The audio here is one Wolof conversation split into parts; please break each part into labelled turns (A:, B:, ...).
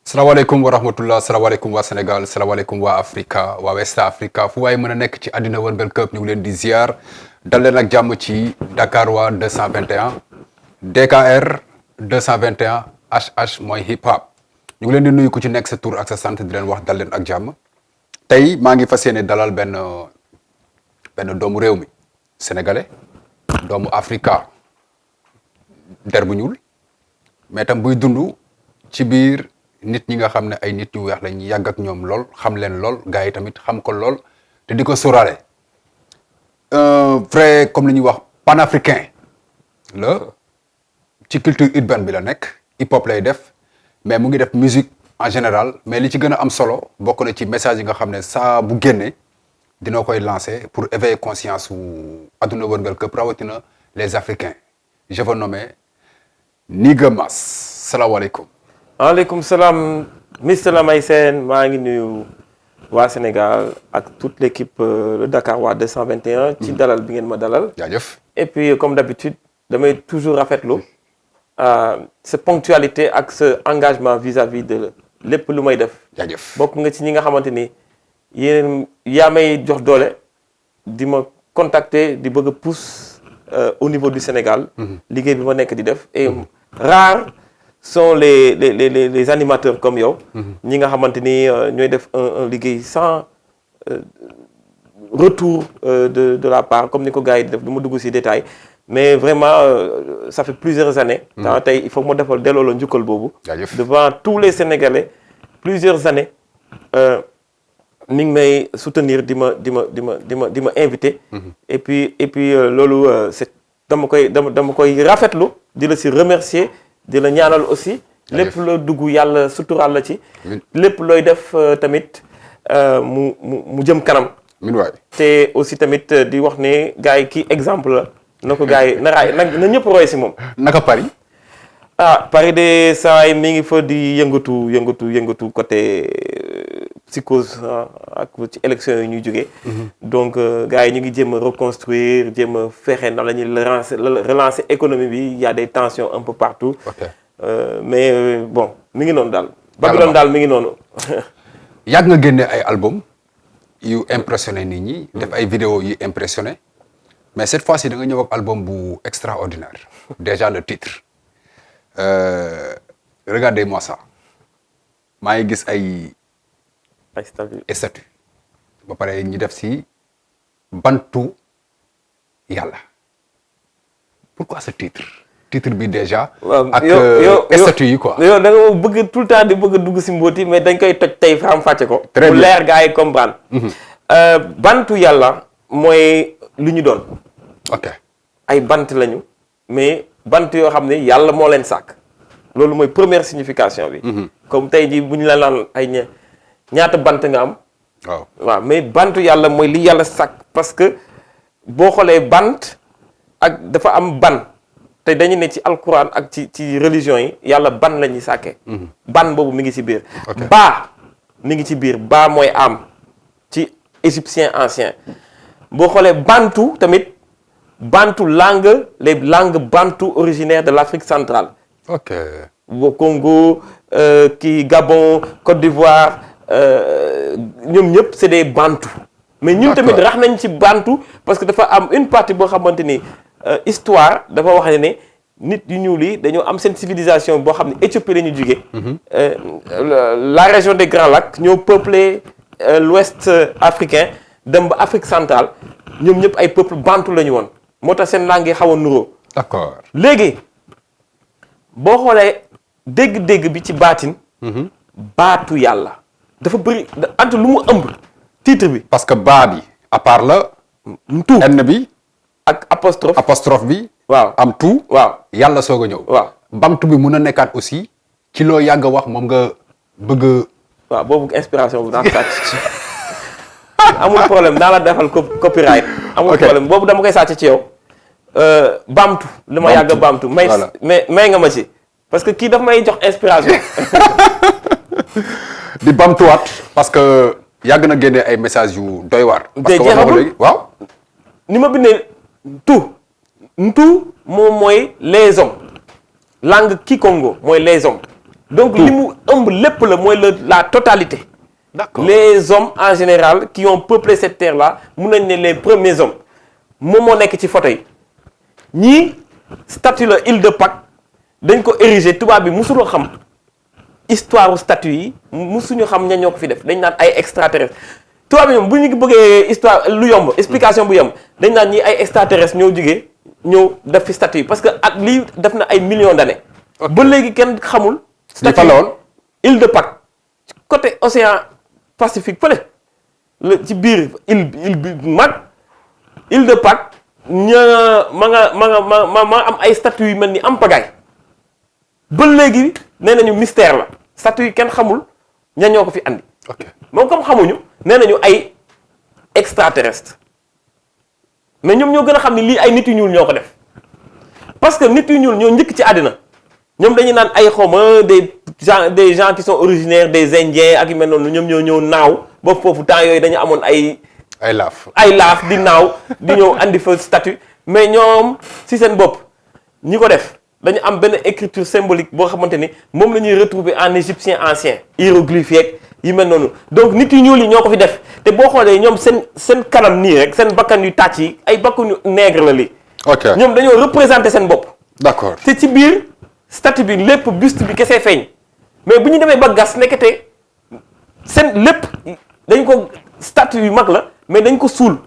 A: salaamaaleykum wa rahmatullah salaamaaleykum waa Sénégal salaamaaleykum waa Africa waa West Africa fu waaye mën a nekk ci àddina wërngal këpp ñu ngi leen di ziar dal leen ak jàmm ci Dakar waa 221 DKR 221 HH mooy hip hop ñu ngi leen di nuyu ku ci nekk sa tur ak sa sant di leen wax dal leen ak jàmm tey maa ngi fas yéene dalal benn doomu réew mi sénégalais doomu Africa der bu ñuul mais tam buy dund ci biir nit ñi nga xam ne ay nit ñu weex lañ yàgg ak ñoom lool xam leen lool gars yi tamit xam ko lool te di ko sóoraale vrai comme li ñuy wax panafricain la ci culture urbaine bi la nekk hip hop lay def mais mu ngi def musique en général mais li ci gën a am solo bokk na ci message yi nga xam ne saa bu génnee dina koy lancer pour éveiller conscience wu adduna wërngal këpp rawatina les Africains je veux nommer Niga Mass salaamaaleykum.
B: waaleykum salaam Mr Lamay Sène maa ngi nuyu waa Sénégal ak toute l'équipe Dakar waa 221 ci dalal bi ngeen ma dalal.
A: jaajëf.
B: et puis comme d'habitude damay toujours rafetlu sa ponctualité ak sa engagement vis-à-vis de lépp lu may def.
A: jaajëf
B: bokk nga ci ñi nga xamante ni yéen yaa may jox doole di ma contacter di bëgg a pousse au niveau du Sénégal. liggéey bi ma nekk di def et rare. sont les animateurs comme yow. ñi nga xamante ni ñooy def un liggéey sans retour de la part comme ni ko gars yi di def du ma dugg ci détail mais vraiment ça fait plusieurs années. tey il faut que ma defal delloo la njukkal boobu. devant tous les Sénégalais plusieurs années mi ngi may soutenir di ma invité. et puis loolu c'est dama koy rafetlu di la ci remercier. di la ñaanal aussi lépp loo dugg yàlla suturaal la ci lépp looy def tamit mu jëm kanam te aussi tamit di wax ne gars yi kii exemple la na ko gars yi na ñëpp roy si moom
A: naka Paris
B: Paris de saa yi mi ngi fa di yëngatu côté psychose ak ci élection yi ñuy jógee donc gars yi ñu ngi jéem a reconstruire jéem a fexe na la ñuy relancer économie bi il y a des tensions un peu partout mais bon mi ngi noonu daal Babylone daal mi ngi noonu
A: yàgg nga génne ay album yu impressionné nit ñi def ay vidéo yu impressionné mais cette fois-ci da nga ñëw ak album bu extraordinaire déjà le titre regardez-moi ça maa ngi gis ay statut ba pare ñi def si bantu yàlla pourquoi ce titre bi déjà. ak statut yi quoi.
B: yow da nga bëgg tout le temps di bëgg a dugg si mbóoti mais dañ koy toj tey faram fàcce ko.
A: très bien
B: bu leer gars yi comprendre. bantu yàlla mooy lu ñu doon.
A: ok
B: ay bant lañu mais bant yoo xam ne yàlla moo leen sàkk loolu mooy première signification bi. comme tey jii bu ñu la naan ay ñaata bant nga am. waaw mais bantu yàlla mooy li yàlla sàkk parce que boo xoolee bant ak dafa am ban te dañu ne ci alquran ak ci religion yi yàlla ban la ñuy sàkkee. ban boobu mi ngi ci biir. baa mi ngi ci biir baa mooy am ci égyptien ancien boo xoolee bantu tamit bantu langue les langues bantu originaires de l'Afrique centrale.
A: ok
B: Congo Gabon Côte d'Ivoire. ñoom ñëpp c'est des bantu mais ñun tamit rax nañ ci bantu parce que dafa am une partie boo xamante ni histoire dafa wax ne nit yu ñuul yi dañoo am seen civilisation boo xam ne Éthiopie la ñu jógee la région des Grands Lacs ñoo peuplé l'ouest africain dem ba Afrique centrale ñoom ñëpp ay peuple bantu la ñu woon moo tax seen langue yi xaw a nuroo.
A: d'accord
B: léegi boo xoolee dégg-dégg bi ci baatin baatu yàlla dafa bëri ant lu mu ëmb titre bi.
A: parce que baa bi à part la.
B: tout
A: n bi.
B: ak apostrophe
A: bi.
B: waaw
A: am tout.
B: waaw
A: yàlla soog a ñëw.
B: waaw
A: bantu bi mun a nekkaat aussi ci loo yàgg a wax moom nga bëgg.
B: waaw boobu inspiration bu daan sàcc amul problème naa la defal copyright. amul problème boobu dama koy sàcc ci yow. bamtu li ma yàgg a bamtu. may nga ma ci parce que kii daf may jox inspiration.
A: di bamtuwaat parce que yàgg na génne ay messages yu doy waar.
B: parce que wax nga ko léegi
A: waaw.
B: ni ma bindee tout moom mooy les hommes langue kikongo mooy les hommes. donc li mu ëmb lépp la mooy la totalité.
A: D'accord.
B: Les hommes en général qui ont peuplé cette terre là mun nañ ne les premiers hommes moom moo nekk ci photo yi ñii statue la île de Pâques dañ ko ériger tubaab bi musuloo xam histoire statue yi musuñu xam ña ñoo ko fi def dañ naan ay extraterrestres tubaab bi ñoom bu ñu bëggee histoire lu yomb explication bu yomb dañ naan ñii ay extraterrestres ñoo jugee ñëw def fi statue yi parce que ak lii def na ay millions d'années. ba léegi kenn xamul.
A: statue yi
B: île de Pâques côté océan Pacifique fële la ci biir île bi mag île de Pâques ma am ay statues yu mel ni am pagaille ba léegi nee nañu mystère la statues yi kenn xamul ña ñoo ko fi andi.
A: ok
B: moom comme xamuñu nee nañu ay extraterrestres mais ñoom ñoo gën a xam ni lii ay nit yu ñuul ñoo ko def parce que nit yu ñuul ñoo njëkk ci àddina ñoom dañuy naan ay xawma des gens qui sont originaires des Indiens ak yu mel noonu ñoom ñoo ñëw naaw ba foofu temps yooyu dañu amoon ay laaf di naaw di ñëw andi fa statue mais ñoom si seen bopp ñi ko def dañu am benn écriture symbolique boo xamante ni moom la ñuy retrouver en égyptien ancien hiéroglyphe yeeg yi mel noonu donc nit yu ñuul yi ñoo ko fi def te boo xoolee ñoom seen kanam nii rek seen bakkan yu tàcc yi ay bakkanu nègre la lii.
A: ok
B: ñoom dañoo représenter seen bopp.
A: d'accord
B: te ci biir statue bi lépp buste bi kese feeñ mais bu ñu demee ba gas nekkate seen lépp dañ ko statue yu mag la mais dañ ko suul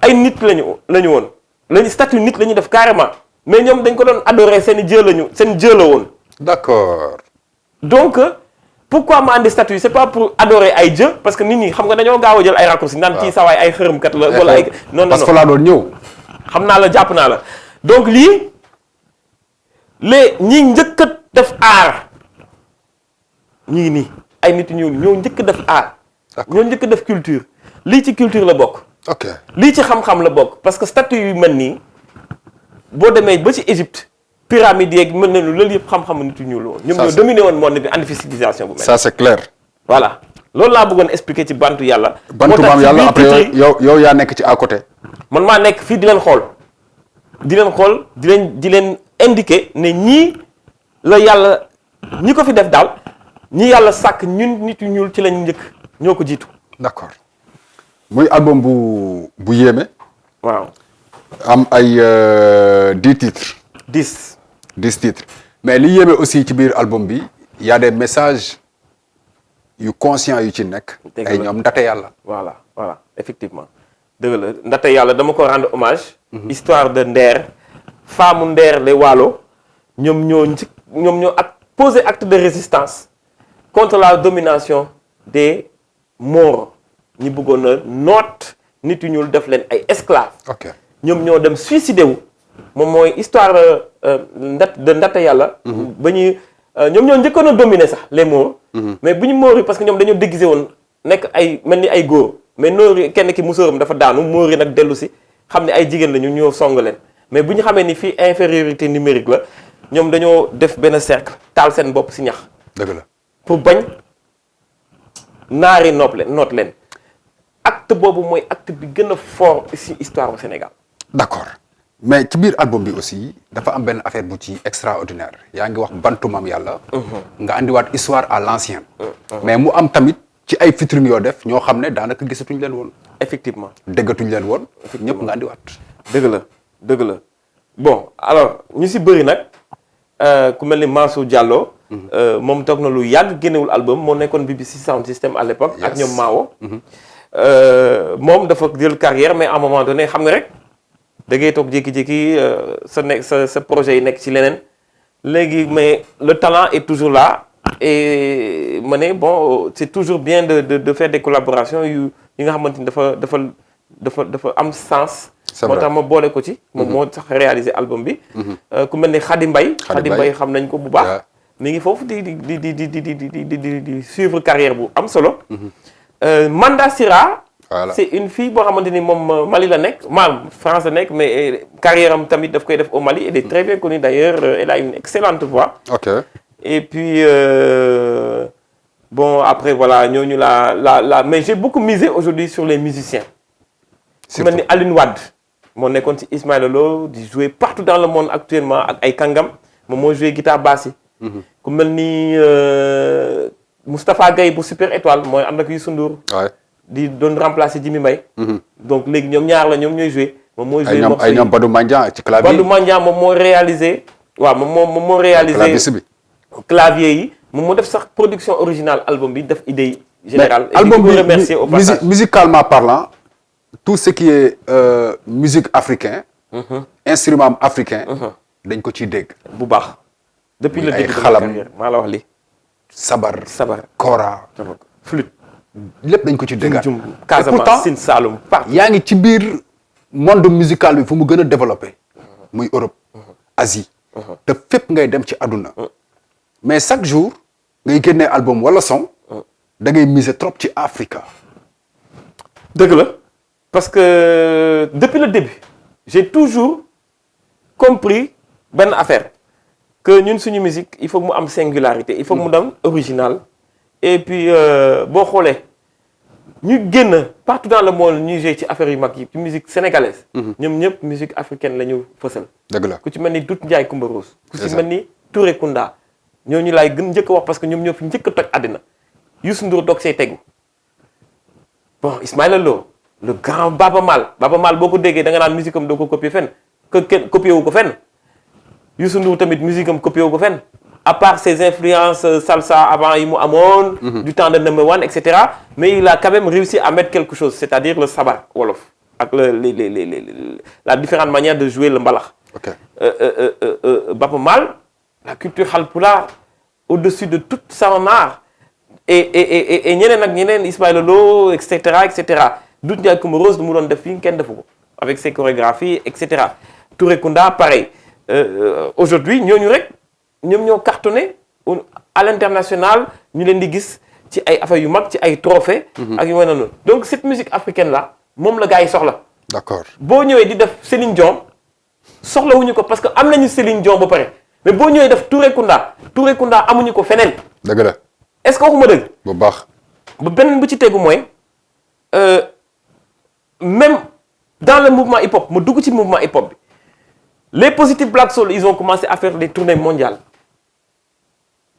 B: ay nit lañu woon lañu statue nit la ñu def carrément mais ñoom dañ ko doon adorer seen jë la woon.
A: d'accord.
B: donc pourquoi ma andi statue c'est pas pour adorer ay jë parce que nit ñi xam nga dañoo gaaw a jël ay raccourcis naan kii sawaay ay xërëmkat la wala ay. non
A: parce que laa doon ñëw.
B: xam naa la jàpp naa la donc lii ñi njëkk a def aar ñi ngi nii ay nit ñuul ñoo njëkk a def aar. ñoo njëkk a def culture lii ci culture la bokk.
A: ok
B: lii ci xam-xam la bokk parce que statue yu mel nii boo demee ba ci Égypte pyramide yeeg mel nañu loolu yëpp xam-xamu nit ñuul woon. ñoom ñoo dominé woon monde bi andi fi civilisation bu mel.
A: ça c'est clair.
B: voilà loolu laa bëggoon expliquer ci bantu yàlla.
A: bantu maam yàlla après yow yaa nekk ci à côté.
B: man maa nekk fii di leen xool di leen indiquer ne ñii la yàlla ñi ko fi def daal ñi yàlla sàkk ñun nit yu ñuul ci lañ njëkk ñoo ko jiitu.
A: d'accord muy album bu yéeme.
B: waaw.
A: am ay 10 titres. 10 titres mais li yéeme aussi ci biir album bi y a des messages yu conscients yu ci nekk. ay ñoom ndate yàlla.
B: voilà effectivement dëgg la ndate yàlla dama ko rendre hommage. histoire de Nder femme Nder les Waalo ñoom ñoo posé acte de résistance contre la domination des Maures ñi bëggoon a noot nit yu ñuul def leen ay esclaves.
A: ok
B: ñoom ñoo dem suicidé wu moom mooy histoire de ndate yàlla. ba ñuy ñoom ñoo njëkkoon a dominer sax les Maures. mais bu ñu Maures yi parce que ñoom dañoo déguisé woon nekk mel ni ay góor mais noor kenn ki musóoram dafa daanu Maures yi nag dellu si xam ne ay jigéen la ñu ñoo song leen mais bu ñu xamee ni fii infériorité numérique la ñoom dañoo def benn cercle taal seen bopp si ñax.
A: dëgg la
B: pour bañ naari noot leen acte boobu mooy acte bi gën a fort si histoire au Sénégal.
A: d'accord mais ci biir album bi aussi dafa am benn affaire bu ci extraordinaire yaa ngi wax bantu maam yàlla. nga andiwaat histoire à l'ancienne. mais mu am tamit ci ay featuring yoo def ñoo xam ne daanaka gisatuñ leen woon.
B: effectivement
A: déggatuñ leen woon. ñëpp nga andiwaat.
B: dëgg la bon alors ñu si bëri nag ku mel ni Mansour Diallo. moom toog na lu yàgg génnewul album moo nekkoon BBC Sound System à l'époque ak ñoom Mao. moom dafa jël carrière mais à un moment donné xam nga rek da ngay toog jékki-jékki sa projet yi nekk ci leneen léegi mais le talent est toujours là et ma ne bon c'est toujours bien de faire des collaborations yi nga xamante ni dafa am sens. moo tax ma boole ko ci. moom moo tax réaliser album bi. ku mel ni Khady Mbaye xam nañ ko bu baax. mi ngi foofu di suivre carrière bu am solo. Manda Sira. voilà c'est une fille boo xamante ni moom Mali la nekk France la nekk mais carrière am tamit daf koy def au Mali elle est très bien connue d'ailleurs elle a une excellente voix.
A: ok
B: et puis bon après voilà ñooñu mais j'ai beaucoup misé aujourd'hui sur les musiciens. ku mel ni Alioune Wade moo nekkoon ci Ismaïla Lo di jouer partout dans le monde actuellement ak ay kàngam moom moo jouer guitare basse yi. ku mel ni Moustapha Gaye bu Super Étoile mooy ànd ak Youssou Ndour. di doon remplacer Jimmy Mbaye. donc léegi ñoom ñaar la ñoom ñooy jouer. moom mooy jouer morceau
A: ay ñoom Badou Mandiang ci clavier.
B: Badou Mandiang moom moo réalisé. waaw moom moo réalisé clavier yi. moom moo def sax production originale album bi def idée générale.
A: mais album bi
B: remercier au passage
A: musicalement parlant tout ce qui est musique africain. instrument africain. dañ ko ciy dégg.
B: bu baax. depuis le début de ma carrière maa la wax li
A: sabar kora.
B: flûte.
A: lépp dañ ko ci déggaat.
B: Casamance Sine Saloum
A: yaa ngi ci biir monde musical bi fu mu gën a développé. muy Europe. Asie. te fépp ngay dem ci àdduna. mais chaque jour ngay génnee album wala son. da ngay miser trop ci Africa.
B: dëgg la parce que depuis le début j'ai toujours compris benn affaire que ñun suñu musique il faut que mu am singularité il faut que mu dem original et puis boo xoolee ñu génn partout dans le monde ñuy jouer ci affaire yu mag yi ci musique sénégalaise. ñoom ñëpp musique africaine la ñu fësal.
A: dëgg la
B: ku ci mel ni Doudou Ndiaye Coumba Rose. ku ci mel ni Touré Kunda. ñooñu laay gën njëkk a wax parce que ñoom ñoo fi njëkk a toj àddina Youssou Ndour doog say tegu bon Ismaïla Lo le grand Baba Maal boo ko déggee da nga naan musique am doo ko copier fenn kenn copier wu ko fenn Youssou Ndour tamit musique am copier wu ko fenn à part ses influences salsa avant yi mu amoon. du temps de Number One et cetera mais il a quand même réussi à mettre quelque chose c'est-à-dire le sabar wolof ak la différente manière de jouer le mbalax. Baba Maal la culture Halpulaar au-dessus de tout son art et ñeneen ak ñeneen Ismaïla Lo et cetera Doudou Ndiaye Coumba Rose lu mu doon def fii kenn defu ko avec ses chorégraphies et cetera Touré Kunda pareil aujourd'hui ñooñu rek ñoom ñoo cartonné à l'international ñu leen di gis ci ay affaires yu mag ci ay trophées ak yu mel noonu donc cette musique africaine là moom la gars yi soxla.
A: d'accord
B: boo ñëwee di def Céline Dion soxlawuñu ko parce que am nañu Céline Dion ba pare. mais boo ñëwee def Touré Kunda amuñu ko feneen.
A: dëgg la.
B: est-ce que waxuma dëgg.
A: bu baax.
B: ba beneen bu ci tegu mooy même dans le mouvement hip-hop ma dugg ci mouvement hip-hop bi les Positive Black Soul ils ont commencé à faire des tournées mondiales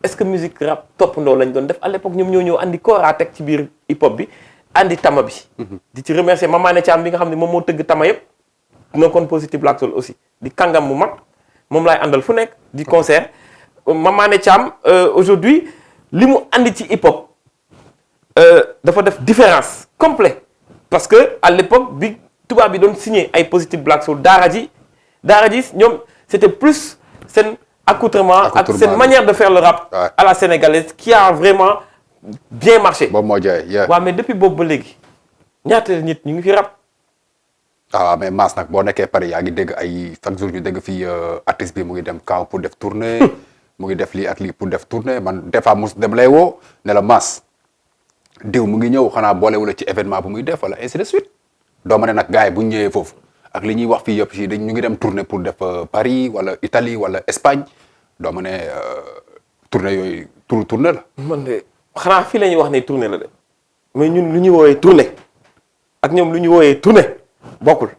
B: est-ce que musique rap toppandoo lañ doon def à l'époque ñoom ñoo ñëw andi kora teg ci biir hip-hop bi andi tama bi. di ci remercier Mamane Thiam bi nga xam ne moom moo tëgg tama yëpp nekkoon Positive Black Soul aussi di kàngam mu mag. moom laay àndal fu nekk di concert Mamane Thiam aujourd'hui li mu andi ci hip hop dafa def différence complet parce que à l'époque bi tubaab bi doon signé ay Positive Black Soul daara ji ñoom c'était plus seen accoutrement ak seen manière de faire le rap à la sénégalaise qui a vraiment bien marché.
A: boobu moo jaay
B: waaw mais depuis boobu ba léegi ñaata nit ñu ngi fi rap.
A: waaw mais Mass nag boo nekkee Paris yaa ngi dégg ay chaque jour ñu dégg fii artiste bi mu ngi dem camp pour def tournée mu ngi def lii ak lii pour def tournée man des fois mos dem lay woo ne la Mass diw mu ngi ñëw xanaa boolewula ci événement bu muy def wala ainsi de suite doo ma ne nag gars yi bu ñu ñëwee foofu ak li ñuy wax fii yëpp si dañ ñu ngi dem tournée pour def Paris wala Italie wala Espagne doo ma ne tournée yooyu tournée la.
B: man de xanaa fii la ñuy wax ne tournée la de mais ñun lu ñuy woowee tournée ak ñoom lu ñuy woowee tournée. bokkul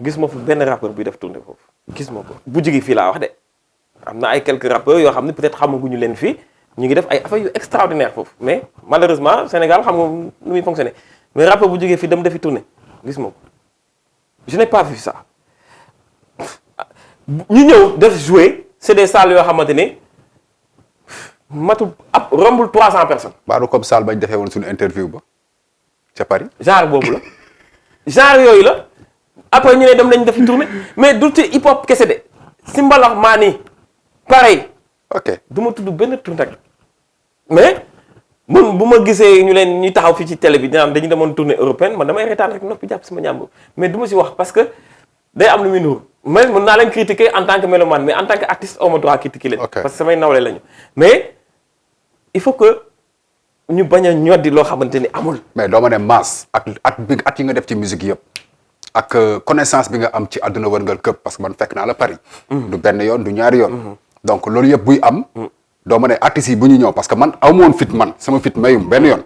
B: gis ma fu benn rappeur bi def tournée foofu gis ma ko bu jógee fii laa wax de am na ay quelques rappeurs yoo xam ne peut-être xamaguñu leen fii ñu ngi def ay affaires yu extraordinaire foofu mais malheureusement Sénégal xam nga nu muy fonctionner mais rappeur bu jógee fii dem defi tournée gis ma ko je n'ai pas vu ça ñu ñëw def jouer c'est des salles yoo xamante ne matu ab rombul 300 personnes.
A: baalu comme salle bañ defee woon suñu interview ba ca Paris.
B: genre boobu la. genre yooyu la après ñu ne dem nañ def tournée mais du ci hip hop kese de si mbalax maa nii pareil.
A: ok
B: du ma tudd benn tur nag mais man bu ma gisee ñu leen ñuy taxaw fii ci télé bi dinaan dañu demoon tournée européenne man damay reetaan rek noppi jàpp sama ñàmb mais du ma si wax parce que day am lu muy nuur mais mën naa leen critiquer en tant que mélomane mais en tant que artiste au ma droit critiquer leen. parce que samay nawle lañu mais il faut que. ñu bañ a ñoddi loo xamante ni amul.
A: mais doo ma ne Mass at yi nga def ci musique yëpp ak connaissance bi nga am ci àdduna wërngal këpp parce que man fekk naa la Paris. du benn yoon du ñaari yoon. donc loolu yëpp buy am. doo ma ne artistes yi bu ñu ñëw parce que man aw ma woon fit man sama fit mayum benn yoon.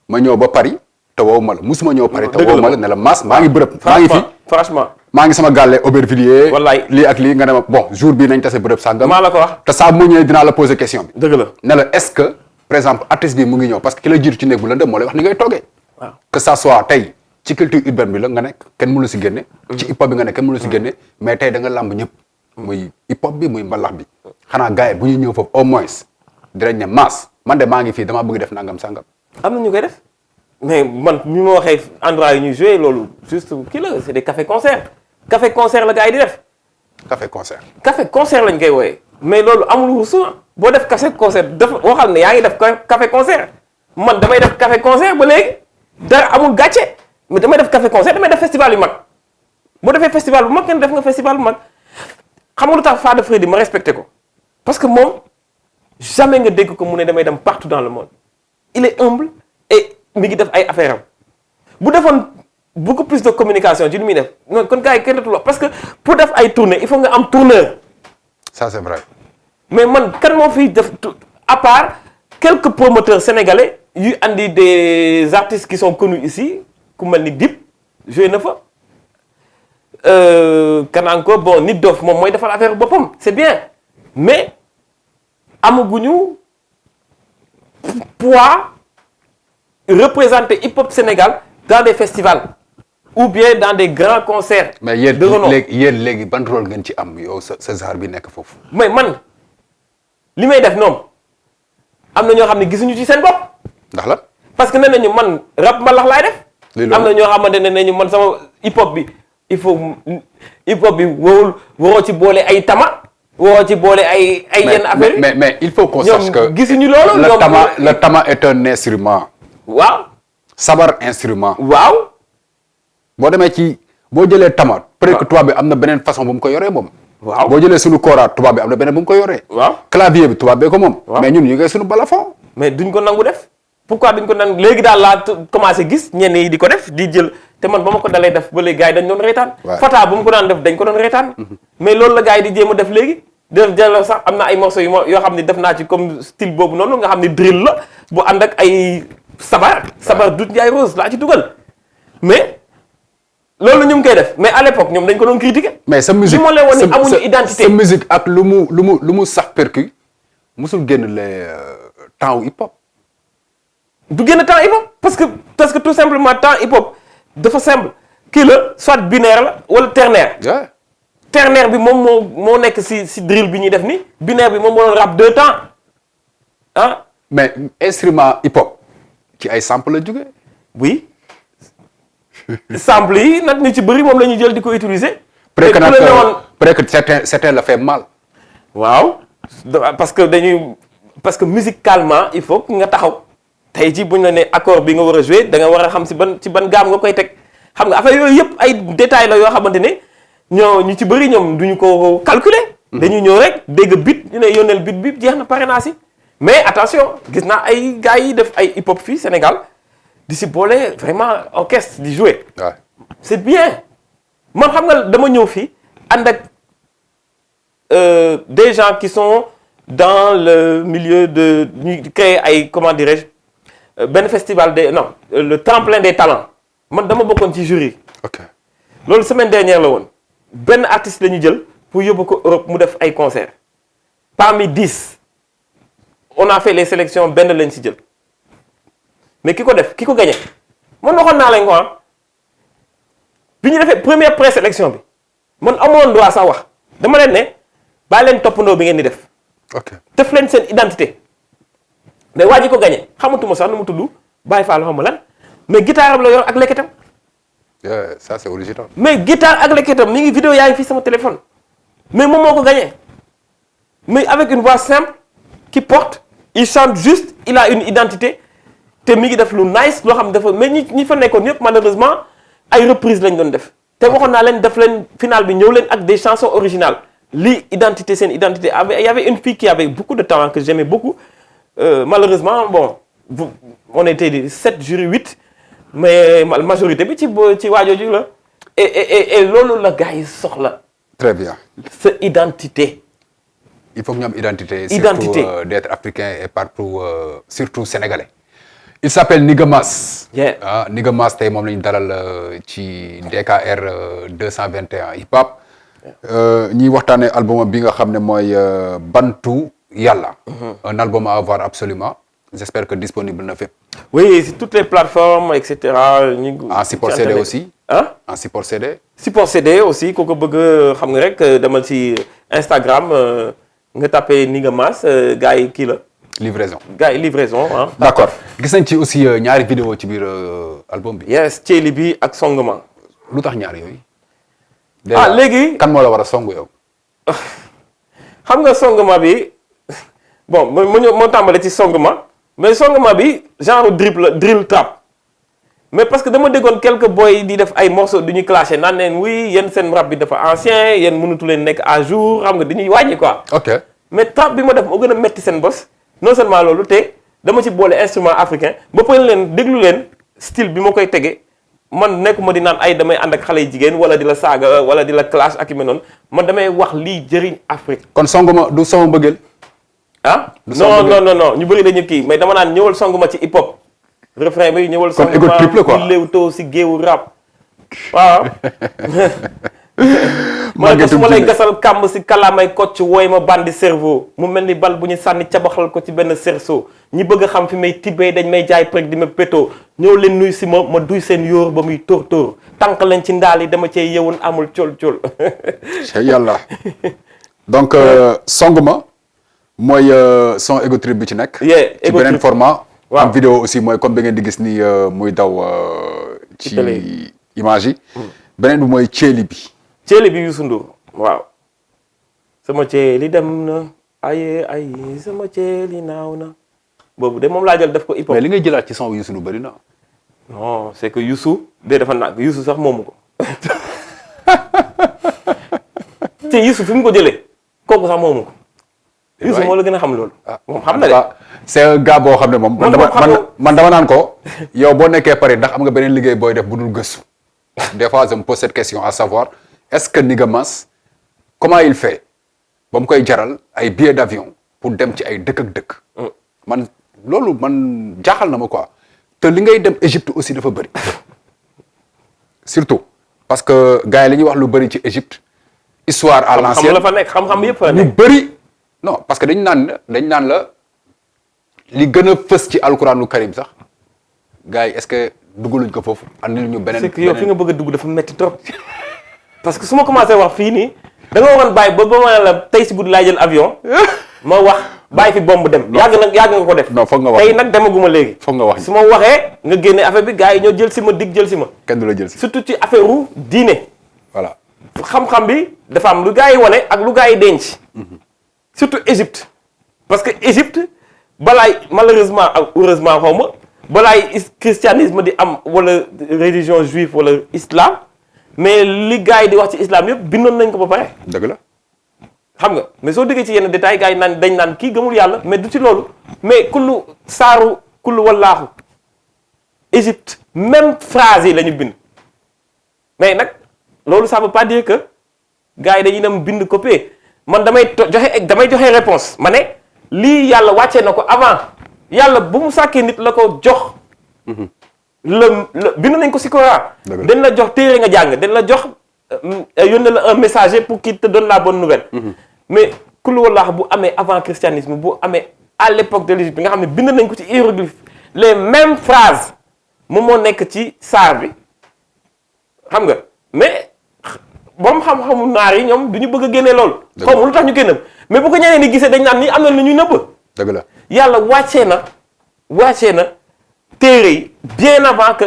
A: ma ñëw ba Paris te woo ma la musuma ñëw Paris te woo ma la ne la Mass maa ngi bërëb. maa ngi fi
B: franchement.
A: maa ngi sama gàlle Aubervilliers.
B: wallaay
A: lii ak lii nga ne ma bon jour bii nañ tase bërëb sàngam.
B: maa la ko wax
A: te saa mu ñëwee dinaa la poser question bi.
B: dëgg la
A: ne la est-ce que par exemple artiste bi mu ngi ñëw parce que ki la jiitu ci néeg bu lëndëm moo lay wax ni ngay toogee.
B: waaw
A: que ça soit tey ci culture urbaine bi la nga nekk kenn mënu si génne. ci hip hop bi nga nekk kenn mënu si génne. mais tey da nga làmb ñëpp. muy hip hop bi muy mbalax bi. xanaa gars yi bu ñu ñëw foofu au moins dinañ ne Mass man de maa ngi fii damaa bëgg def nangam sangam.
B: am na ñu koy def mais man mi ma waxee endroit yi ñuy joué loolu juste kii la c'est des café concert café concert la gars yi di def.
A: café concert.
B: café concert lañ koy wooyee mais loolu amul ruusu boo def café concert dafa waxal ne yaa ngi def café concert man damay def café concert ba léegi dara amul gàcce mais damay def café concert damay def festival yu mag boo defee festival bu mag kenn def nga festival bu mag xam nga lu tax Fada Freddy ma respecté ko parce que moom jamais nga dégg ko mu ne damay dem partout dans le monde il est humble et mi ngi def ay affaire am bu defoon beaucoup plus de communication ci li muy def non kon gars yi kenn dootul wax parce que pour def ay tournée il faut nga am tourneur.
A: ça c'est vrai.
B: mais man kan moo fiy def à part quelques promoteurs sénégalais yu andi des artistes qui sont connus ici ku mel ni Dip joué na fa kan encore bon Nit Dof moom mooy defal affaire boppam c'est bien mais amaguñu poids représenter hip-hop Sénégal dans des festivals ou bien dans des grands concerts.
A: mais yéen
B: de renom
A: léegi ban rôle ngeen ci am yow sa genre bi nekk foofu.
B: mais man li may def noonu am na ñoo xam ne gisuñu ci seen bopp.
A: ndax la.
B: parce que nee nañu man rap mbalax laay def.
A: am
B: na ñoo xamante ne nañu man sama hip hop bi il faut hip hop bi waroo ci boole ay tama. waroo ci boole ay yenn affaire yi
A: mais il faut qu'on sache que
B: gisuñu loolu.
A: le tama est un instrument.
B: waaw.
A: sabar instrument.
B: waaw.
A: boo demee boo jëlee tama. peut-être que tubaab bi am na beneen façon bu mu ko yoree moom.
B: waaw
A: boo jëlee suñu kora tubaab bi am na beneen bu mu ko yoree.
B: waaw
A: clavier bi tubaab bee ko moom. mais ñun ñu ngi suñu balafon.
B: mais duñ ko nangu def. pourquoi duñ ko nangu léegi daal laa commencé gis ñenn yi di ko def di jël te man ba ma ko dalee def ba léegi gars yi dañ doon reetaan. Fata bu mu ko daan def dañ ko doon reetaan. mais loolu la gars yi di jéem a def léegi. delloo sax am na ay morceaux yoo xam ne def naa ci comme style boobu noonu nga xam ne drill la bu ànd ak ay sabar Doudou Ndiaye Rose laa ci dugal mais loolu ñu ngi koy def mais à l'époque ñoom dañ ko doon critiquer.
A: mais sa musique
B: li ma leen woon ni amuñu identité
A: sa musique ak lu mu sax percu musul génn les temps hip hop.
B: du génn temps hip hop parce que tout simplement temps hip hop dafa simple kii la soit binaire la wala ternaire. ternaire bi moom moo nekk si drill bi ñuy def ni binaire bi moom moo doon rap 2 temps ah.
A: mais instrument hip hop ci ay sample la jógee.
B: oui sample yi nag ñu ci bëri moom la ñuy jël di ko utiliser.
A: peut-être que certains la fait mal.
B: waaw parce que musicalement il faut nga taxaw tey jii buñ la ne accord bi nga war a jouer da nga war a xam ci ban gaam nga koy teg xam nga affaire yooyu yëpp ay détails la yoo xamante ne. ñu ci bëri ñoom duñu ko calculer. dañuy ñëw rek dégg bit ñu ne yónneel bit bi jeex na pare naa si. mais attention gis naa ay gars yi def ay hip hop fii Sénégal di si boole vraiment orchestre di jouer.
A: Ouais.
B: c'est bien man xam nga dama ñëw fii ànd ak des gens qui sont dans le milieu de ñu créer ay comment dirais-je benn festival le tremplin des talents man dama bokkoon ci jury.
A: ok
B: loolu semaine dernière la woon. benn artiste la ñu jël pour yóbbu ko Europe mu def ay concert parmi 10 on a fait les sélections benn lañ si jël mais ki ko gagné man waxoon naa lañ ko bi ñu defee première présélection bi man amoon droit sax wax dama leen ne bàyyi leen toppandoo bi ngeen di def.
A: ok
B: def leen seen identité mais waa ji ko gagné xamatuma sax nu mu tudd Baye Fall xam nga lan mais guitare am la yor ak lekketam.
A: ça c'est original.
B: mais guitare ak lekketam mi ngi vidéo yaa ngi fii sama téléphone mais moom moo ko gagné mais avec une voix simple qui porte il chante juste il a une identité te mi ngi def lu nice loo xam dafa mais ñi fa nekkoon yëpp malheureusement ay reprise lañ doon def te waxoon naa leen def leen final bi ñëw leen ak des chansons originales lii identité seen identité il y avait une fille qui avait beaucoup de talent que j'aimais beaucoup malheureusement bon on était 7 jury 8 mais majorité bi ci waajooju la et loolu la gars yi soxla.
A: très bien.
B: sa identité
A: il faut que ñu am identité.
B: Identité.
A: Surtout d'être africain et partout surtout sénégalais. Il s'appelle Niga Mass.
B: Yeah.
A: Niga Mass tey moom la ñu dalal ci DKR 221 hip hop. ñuy waxtaanee album bi nga xam ne mooy Bantu Yàlla. Un album à avoir absolument. J'espère que disponible na fépp.
B: Oui, sur toutes les plateformes, etc.
A: En support CD aussi.
B: Hein?
A: En support CD.
B: Support CD aussi ku ko bëgg xam nga rek demal ci Instagram nga tapé Niga Mass gars yi kii la.
A: Livraison.
B: Gars yi livraison ah.
A: D'accord gis nañ ci aussi ñaari vidéo ci biir album bi.
B: Yes Thiely bi ak Songma.
A: lu tax ñaar yooyu.
B: léegi
A: kan moo la war a song yow.
B: xam nga Songma bi bon moo tàmbale ci Songma mais Songma bi genre drill trap. mais parce que dama déggoon quelques boys di def ay morceaux du ñuy clashé naan leen oui yéen seen rap bi dafa ancien yéen mënatu leen nekk à jour xam nga dañuy wàññi quoi.
A: ok
B: mais trap bi ma def moo gën a metti seen bos non seulement loolu te dama ci boole instrument africain ba pare leen déglu leen style bi ma koy tege man nekkuma di naan ay damay ànd ak xale yu jigéen wala di la saaga wala di la clash ak yu mel noonu man damay wax lii jëriñ Afrique.
A: kon songuma du sama mbëggeel.
B: ah non ñu bëri dañu kii mais dama naan ñëwal songuma ci hip hop. refrain bi ñëwal
A: kon égo triple quoi
B: léewtoo si géewu rap waaw man de su ma lay gasal kàmb si kalaamay kocc wooy ma bandi cerveau mu mel ni bal bu ñu sànni cabaxal ko ci benn cerceau ñi bëgg a xam fi may tibbee dañ may jaay prek di ma péto ñëw leen nuy si ma duy seen yóor ba muy tóor tóor tànk leen ci ndaal yi dama cee yewoon amul col col
A: yàlla donc songuma mooy son ego trip bi ci nekk ci beneen format
B: waaw
A: am vidéo aussi mooy comme bi ngeen di gis ni muy daw ci image yi beneen bi mooy Thiely bi
B: bi Youssou Ndour waaw sama Thiely dem na ay sama Thiely naaw na boobu de moom laa jël def ko hip hop
A: mais li ngay jëlaat ci son Youssou Ndour bëri na
B: non c'est que Youssou de dafa nag Youssou sax moomu ko te Youssou fi mu ko jëlee kooku sax moomu ko Youssou moo la gën a xam loolu moom xam na de
A: c'est un gars boo xam ne moom man dama naan ko yow boo nekkee Paris ndax am nga beneen liggéey booy def bu dul gëstu des fois je me pose cette question à savoir est-ce que Niga Mass comment il fait ba mu koy jaral ay billets d'avion pour dem ci ay dëkk ak dëkk man loolu man jaaxal na ma quoi te li ngay dem Égypte aussi dafa bëri surtout parce que gars yi li ñuy wax lu bëri ci Égypte histoire à l'ancienne
B: xam la fa nekk xam-xam yëpp fa
A: ñu
B: nekk
A: bëri non parce que dañ naan la li gën a fës ci alquranu karim sax gars yi est-ce que duggaluñ ko foofu andil ñu beneen.
B: c'est que yow fi nga bëgg a dugg dafa metti trop parce que su ma commencé wax fii nii da nga waroon bàyyi ba ma la tey si guddi laa jël avion ma wax bàyyi fi bomb dem. yàgg nga ko def.
A: non foog nga wax
B: tey nag demaguma léegi.
A: foog nga wax
B: su ma waxee nga génne affaire bi gars yi ñoo jël si ma dig jël si ma.
A: kenn du la jël si
B: surtout ci affaire ru diine.
A: voilà
B: xam-xam bi dafa am lu gars yi wane ak lu gars yi denc. surtout Égypte parce que Égypte balaay malheureusement ak heureusement xaw ma balaay christianisme di am wala religion juive wala islam mais li gars yi di wax ci islam yëpp bindoon nañ ko ba pare.
A: dëgg la.
B: xam nga mais soo déggee ci yenn détails gars yi dañ naan kii gëmul yàlla mais du ci loolu mais kullu wallaahu Égypte même phrase yi la ñu bind mais nag loolu ça veut pas dire que gars yi dañuy dem bind copier man damay joxe réponse ma ne lii yàlla wàccee na ko avant yàlla bu mu sàkkee nit la ko jox la bind nañ ko si Coran dañ la jox téere nga jàng dañ la jox yónnee la un messager pour qu'il te donne la bonne nouvelle mais kullu wallaahu bu amee avant christianisme bu amee à l'époque de l'Égypte bi nga xam ne bind nañ ko ci hiéroglyphe les mêmes phrases moom moo nekk ci saar bi xam nga mais boom xam-xamu naar yi ñoom du ñu bëgg a génnee loolu xaw ma lu tax ñu génne mais bu ko ñeneen ni gisee dañ naan ni am na lu ñuy nëbb
A: dëgg la
B: yàlla wàccee na téere yi bien avant que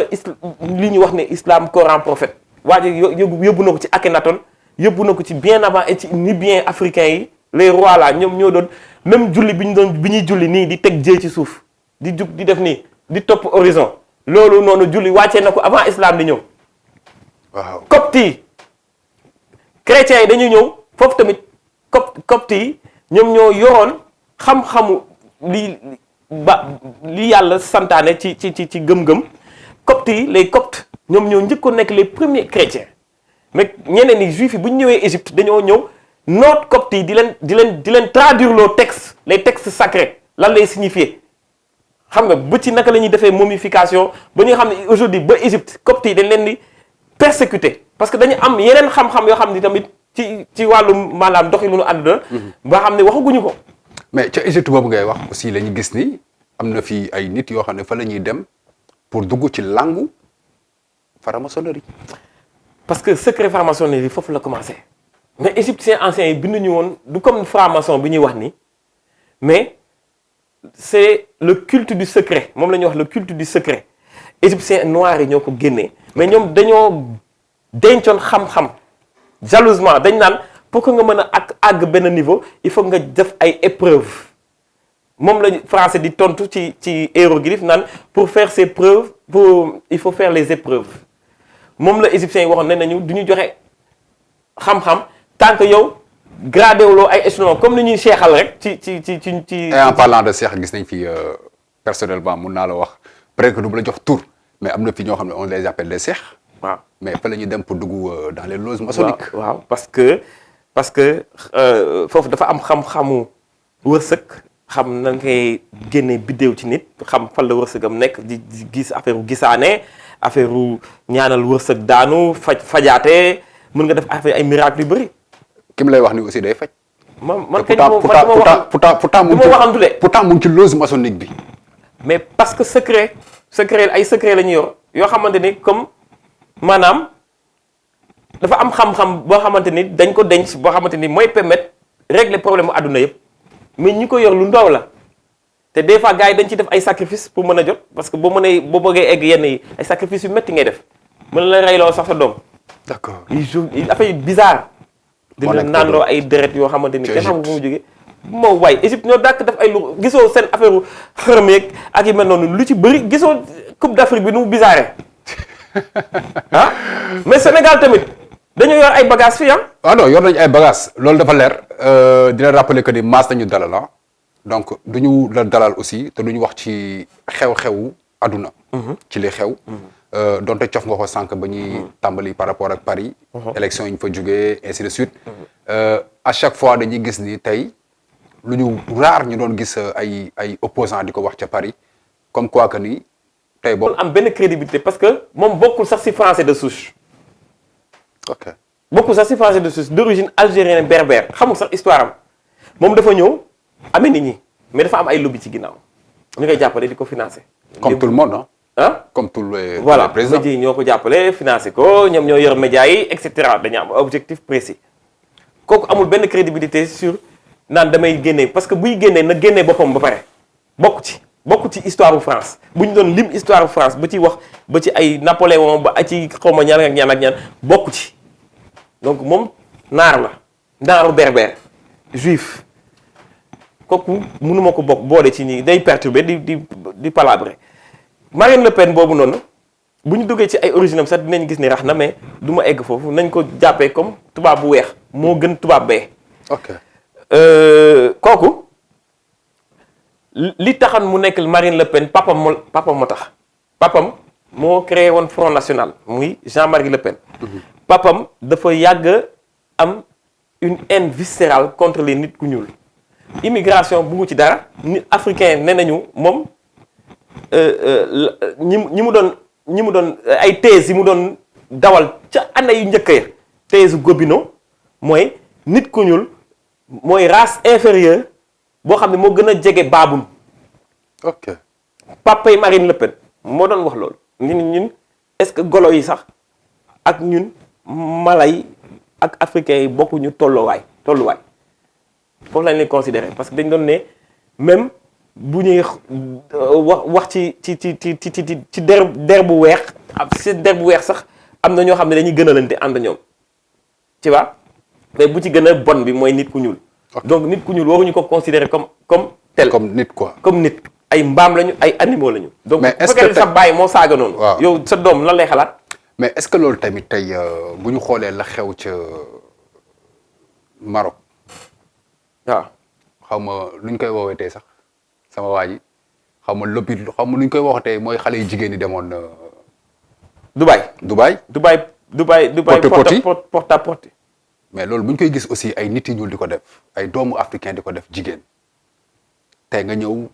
B: li ñu wax ne islam Coran prophète waaye yóbbu na ko ci Akhenaton yóbbu na ko ci bien avant et ci Nubiens africains yi les rois là ñoom ñoo doon même julli bi ñuy julli nii di teg jëy ci suuf di jug di def nii di topp horizon loolu noonu julli wàccee na ko avant islam di ñëw
A: waaw
B: copte yi chrétiens yi dañuy ñëw foofu tamit copte yi ñoom ñoo yoroon xam-xamu li yàlla santaane ci gëm-gëm copte yi les coptes ñoom ñoo njëkkoon nekk les premiers chrétiens mais ñeneen ni juifs yi bu ñu ñëwee Égypte dañoo ñëw noot copte yi di leen traduire loo texte les textes sacrés lan lay signifier xam nga ba ci naka la ñuy defee momification ba ñu xam ne aujourd'hui ba Égypte copte yi dañ leen di persécuter parce que dañu am yeneen xam-xam yoo xam ni tamit ci wàllu maanaam doxalinu àdduna ba xam ne waxaguñu ko.
A: mais ca Égypte boobu ngay wax aussi la ñu gis ni am na fi ay nit yoo xam ne fa la ñuy dem pour dugg ci langu franc-maçonnerie.
B: parce que secret franc-maçonnerie foofu la commencé mais égyptiens anciens yi binduñu woon du comme franc-maçon bi ñuy wax ni mais c'est le culte du secret moom la ñuy wax le culte du secret égyptiens noirs yi ñoo ko génnee mais ñoom dañoo dencoon xam-xam jalousement dañ naan pour que nga mën a àgg benn niveau il faut nga def ay épreuves moom la français di tontu ci hiéroglyphe naan pour faire ces preuves il faut faire les épreuves moom la égyptiens yi waxoon ne nañu du ñu joxe xam-xam tant que yow gradé wuloo ay échelons comme ni ñuy seexal rek ci.
A: et en parlant de seex gis nañ fi personnellement mun naa la wax peut-être que du ma la jox tur mais am na fi ñoo xam ne on les appelle les seex.
B: waaw
A: mais fa la ñuy dem pour dugg dans les loges maçonniques.
B: waaw parce que foofu dafa am xam-xamu wërsëg xam na ngay génne biddéew ci nit xam fan la wërsëgam nekk di gis affaire gisaane affaire ñaanal wërsëg daanu fajaate mën nga def affaire ay miracles yu bëri.
A: ki mu lay wax ni aussi day faj.
B: man kañ
A: pourtant mu ngi ci loge maçonnique bi.
B: mais parce que secret ay secret la ñu yor yoo xamante ni comme maanaam dafa am xam-xam boo xamante ni dañ ko denc boo xamante ni mooy permettre régler problème mu àdduna yëpp mais ñi ko yor lu ndaw la te des fois gars yi dañ ci def ay sacrifice pour mën a jot parce que boo bëggee egg yenn yi ay sacrifice yu métti ngay def mën la reyloo sax sa doom.
A: d'accord
B: il affaire bizarre. dina naanloo ay deret yoo xamante ni kenn xamul fu mu jógee. moo waay Égypte ñoo dàkk def ay lu gisoo seen affaire xërëm yeeg ak yu mel noonu lu ci bëri gisoo Coupe d'Afrique bi nu mu bizarre ah mais Sénégal tamit dañoo yor ay bagages fii
A: ah non yor nañu ay bagages loolu dafa leer dina rappeler que ni maas nañu dalal ah donc du ñu la dalal aussi te du ñu wax ci xew-xewu àdduna. ci li xew. donte cof nga ko sànq ba ñuy tàmbali par rapport ak Paris. élection yi ñu fa jógee ainsi de suite. à chaque fois dañuy gis ni tey lu ñu rare ñu doon gis ay opposants di ko wax ca Paris comme quoi que ni tey boo.
B: am benn crédibilité parce que moom bokkul sax ci français de souche.
A: ok
B: bokkul sax ci français de souche d'origine algérienne berbère xamul sax histoire am moom dafa ñëw amee nit ñi mais dafa am ay lobby ci ginnaaw ñu koy jàppale di ko financer.
A: comme tout le monde
B: ah
A: comme tous les
B: voilà
A: présidents
B: médias yi ñoo ko jàppale financé ko ñoom ñoo yor médias yi et cetera dañu am objectif précis kooku amul benn crédibilité sur naan damay génne parce que buy génnee na génnee boppam ba pare bokk ci histoire bu France bu ñu doon lim histoire bu France ba ci wax ba ci ay Napoléon ba ci xawma ñaan ak ñaan bokk ci donc moom naar la naaru berbère juif kooku mënuma ko bokk boole ci nii day perturber di palabrer Marine Le Pen boobu noonu bu ñu duggee ci ay origine am sax dinañ gis ni rax na mais du ma egg foofu nañ ko jàppee comme tubaab bu weex moo gën tubaab bee.
A: ok
B: kooku li taxan mu nekk Marine Le Pen papam moo tax papam moo créé woon Front National muy Jean-Marie Le Pen. papam dafa yàgg am une haine viscérale contre les nit ku ñuul. immigration buggu ci dara nit africain nee nañu moom. ñi mu doon ay thèse yi mu doon dawal ca année yu njëkk ya thèse Gobineau mooy nit ku ñuul mooy race inférieure boo xam ne moo gën a jege baabul.
A: ok
B: papay Marine Le Pen moo doon wax loolu. ñun est-ce que golo yi sax ak ñun mala yi ak africains yi bokkuñu tolluwaay foofu lañ leen considérer parce que dañ doon ne même. bu ñuy wax ci der bu weex ci der bu weex sax am na ñoo xam ne dañuy gënalante ànd ñoom tu vois mais bu ci gën a bon bi mooy nit ku ñuul. donc nit ku ñuul waruñu ko considérer comme tel.
A: comme nit quoi.
B: comme nit ay mbaam lañu ay animaux lañu. donc bu
A: est-ce
B: fekkee sa baay moo saaga noonu.
A: waaw
B: yow sa doom lan lay xalaat.
A: mais est-ce que loolu tamit tey bu ñu xoolee la xew ca Maroc.
B: waaw
A: xaw ma lu ñu koy woowee tey sax. sama waa ji xaw ma lobby xaw ma nu ñu koy waxatee mooy xale yu jigéen ñi demoon.
B: Dubaï.
A: porte-à-porte
B: porte.
A: mais loolu bu ñu koy gis aussi ay nit yi ñuul di ko def ay doomu africain di ko def jigéen tey nga ñëw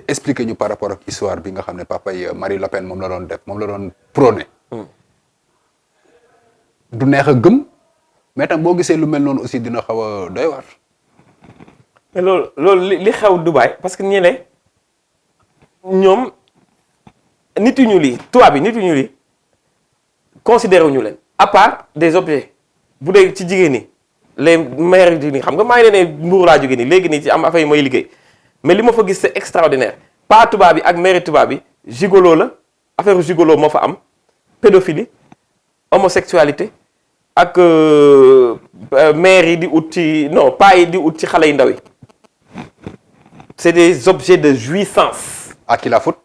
A: expliquer ñu par rapport ak histoire bi nga xam ne papa yi Marie Le Pen moom la doon def moom la doon prôné. du neex a gëm mais tam boo gisee lu mel noonu aussi dina xaw a doy waar.
B: mais loolu li xew Dubaï parce que ñeneen ñoom nit yu ñuul yi tubaab bi nit yu ñuul yi considéré wu ñu leen à part des objets bu dee ci jigéen ñi les mères yi xam nga maa ngi leen ne Mbour laa jógee nii léegi nii ci am affaire yi may liggéey mais li ma fa gis c'est extraordinaire pas tubaab bi ak mère tubaab bi gigolo la affaire gigolo moo fa am pédophilie homosexualité ak mère yi di ut ci non pas yi di ut ci xale yu ndaw yi c'est des objets de jouissance.
A: à qui la faute.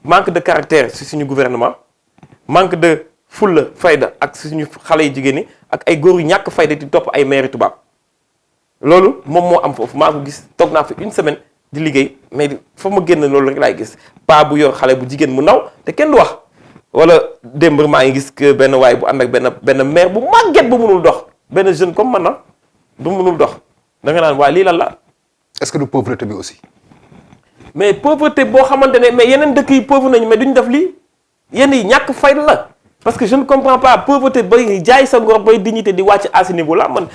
B: manque de caractère ci suñu gouvernement manque de fulla fayda ak suñu xale yu jigéen ñi ak ay góor yu ñàkk fayda di topp ay mère tubaab loolu moom moo am foofu maa ko gis toog naa fi une semaine di liggéey mais fa ma génn loolu rek laay gis paa bu yor xale bu jigéen mu ndaw te kenn du wax. wala démb maa ngi gis que benn waay bu ànd ak benn mère bu màgget bu mënul dox benn jeune comme man na bu mënul dox da nga naan waaye lii lan la.
A: est-ce que du pauvreté bi aussi.
B: mais pauvreté boo xamante ne mais yeneen dëkk yi pauvre nañu mais duñ def lii yenn yi ñàkk fayda la parce que je ne comprends pas pauvreté bay jaay sa ngor bay dignité di wàcc à ce niveau là man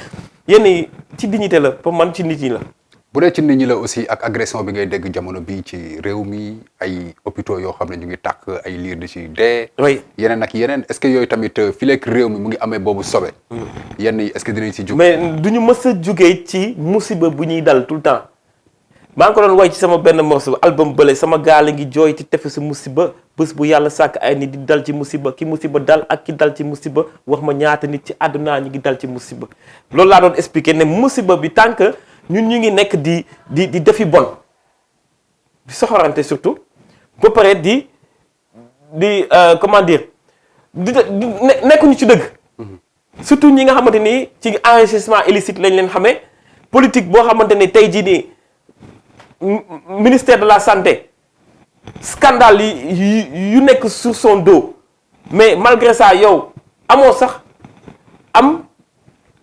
B: yenn yi ci dignité la pour man ci nit ñi la.
A: bu dee ci nit ñi la aussi ak agression bi ngay dégg jamono bi ci réew mi ay hôpitaux yoo xam ne ñu ngi tàkk ay liir di ci dee.
B: oui
A: yeneen ak yeneen est-ce que yooyu tamit fileeg réew mi mu ngi amee boobu sobe. yenn yi est-ce que dinañ si jug.
B: mais du ñu mës a jugee ci musiba bu ñuy dal tout le temps maa ngi ko doon way ci sama benn morceau album bële sama gaal ngi jooy ci tefesu musiba bés bu yàlla sàkk ay nit di dal ci musiba ki musiba dal ak ki dal ci musiba wax ma ñaata nit ci àdduna ñi ngi dal ci musiba loolu laa doon expliquer ne musiba bi tant que ñun ñu ngi nekk di defi bon di soxorante surtout ba pare di comment dire nekkuñu ci dëgg surtout ñi nga xamante ni ci enrichissement illicite lañ leen xamee politique boo xamante ni tey jii nii ministère de la santé scandale yu nekk sur son dos mais malgré ça yow amoo sax am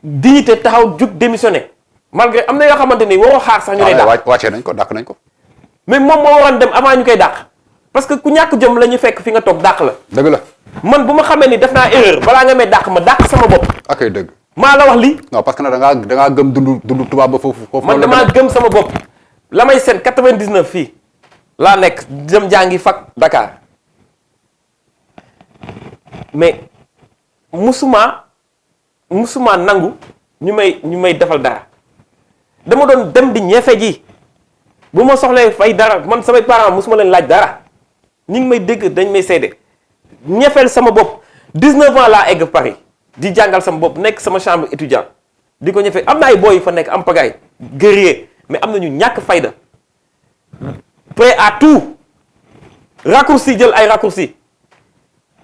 B: dignité taxaw jug démissionné malgré am na yoo xamante ni waroo xaar sax ñu lay dàq.
A: wàccee nañ ko dàq nañ ko.
B: mais moom moo waroon dem avant ñu koy dàq parce que ku ñàkk jëm la ñu fekk fi nga toog dàq la.
A: dëgg la.
B: man bu ma xamee ni def naa erreur balaa nga may dàq ma dàq sama bopp.
A: ak ay dëgg.
B: maa la wax lii.
A: non parce que nag da ngaa gëm dundu tubaab ba foofu.
B: man damaa gëm sama bopp. la may seen 99 fii laa nekk dem jàngi fac Dakar mais musuma nangu ñu may defal dara dama doon dem di ñeefe ji bu ma soxlee fay dara man samay parents musuma leen laaj dara ñi ngi may dégg dañ may seede ñeefeel sama bopp 19 ans laa egg Paris di jàngal sama bopp nekk sama chambre étudiant di ko ñeefe am na ay boy yu fa nekk am pagaay guerrier mais am na ñu ñàkk fayda prêt à tout raccourci jël ay raccourci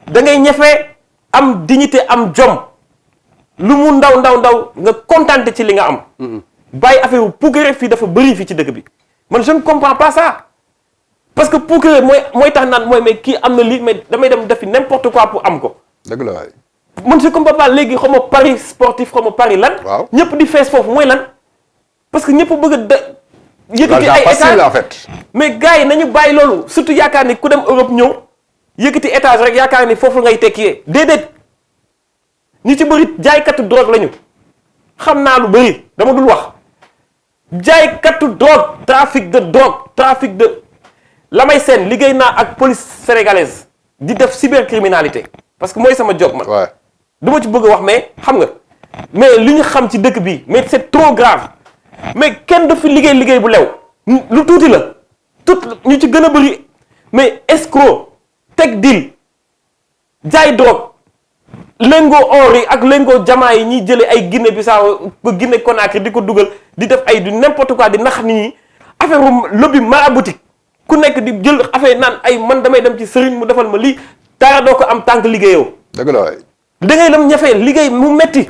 B: da ngay ñefe am dignité am jom lu mu ndaw nga contenté ci li nga am. bàyyi affaire yu puukare fii dafa bëri fii ci dëkk bi man je ne comprends pas ça parce que puukare mooy tax naan mooy mais kii am na lii mais damay dem defi n'importe quoi pour am ko.
A: dëgg la waay.
B: man je comprends pas léegi xaw ma paris sportif xaw ma paris lan.
A: waaw
B: ñëpp di fees foofu mooy lan parce que ñëpp bëgg a yëkkati ay étage
A: en fait.
B: mais gars yi nañu bàyyi loolu surtout yaakaar ni ku dem Europe ñëw yëkkati étage rek yaakaar ni foofu ngay tekkiyee déedéet ñi ci bëri jaaykatu drogue lañu xam naa lu bëri dama dul wax jaaykatu drogue trafic de la may seen liggéey naa ak police sénégalaise di def cybercriminalité parce que mooy sama job man.
A: waaw
B: du ma ci bëgg a wax mais xam nga mais li ñu xam ci dëkk bi mais c'est trop grave. mais kenn du fi liggéey bu lew lu tuuti la tout ñu ci gën a bëri mais escroc teg deal jaay drogue lingot or yi ak lingot jamaa yi ñuy jëlee ay Guinée Bissau ba Guinée Conakry di ko dugal di def ay du n'importe quoi di nax nit ñi affaire lobby maraboutique ku nekk di jël affaire naan ay man damay dem ci sëriñ mu defal ma lii dara doo ko am tànk liggéeyoo.
A: dëgg la waay.
B: da ngay dem ñafe liggéey mu metti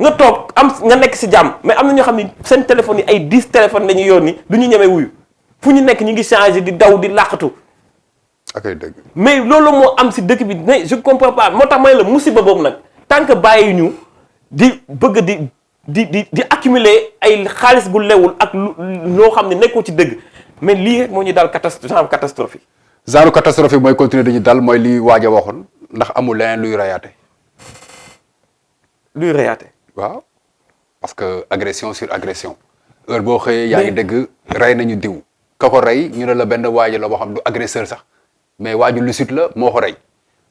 B: nga toog nga nekk si jàmm mais am na ñoo xam ni seen téléphone yi ay 10 téléphones la ñuy yónni du ñu ñeme wuyu fu ñu nekk ñu ngi changé di daw di làqatu.
A: ak ay dëgg.
B: mais loolu moo am si dëkk bi mais je comprends pas moo tax may la musiba boobu nag tant que bàyyi ñu di bëgg di accumuler ay xaalis gu lewul ak loo xam ne nekkoo ci dëgg mais lii rek moo ñu daal catastrophe yi.
A: genre catastrophe yi mooy continuer dañu dal mooy li waaj a waxoon ndax amul leneen luy rayaate.
B: luy rayaate.
A: waaw parce que agression sur agression heure boo xëyee yaa ngi dégg rey nañu diw ka ko rey ñu ne la benn waaj la boo xam du agresseur sax mais waaju lucide la moo ko rey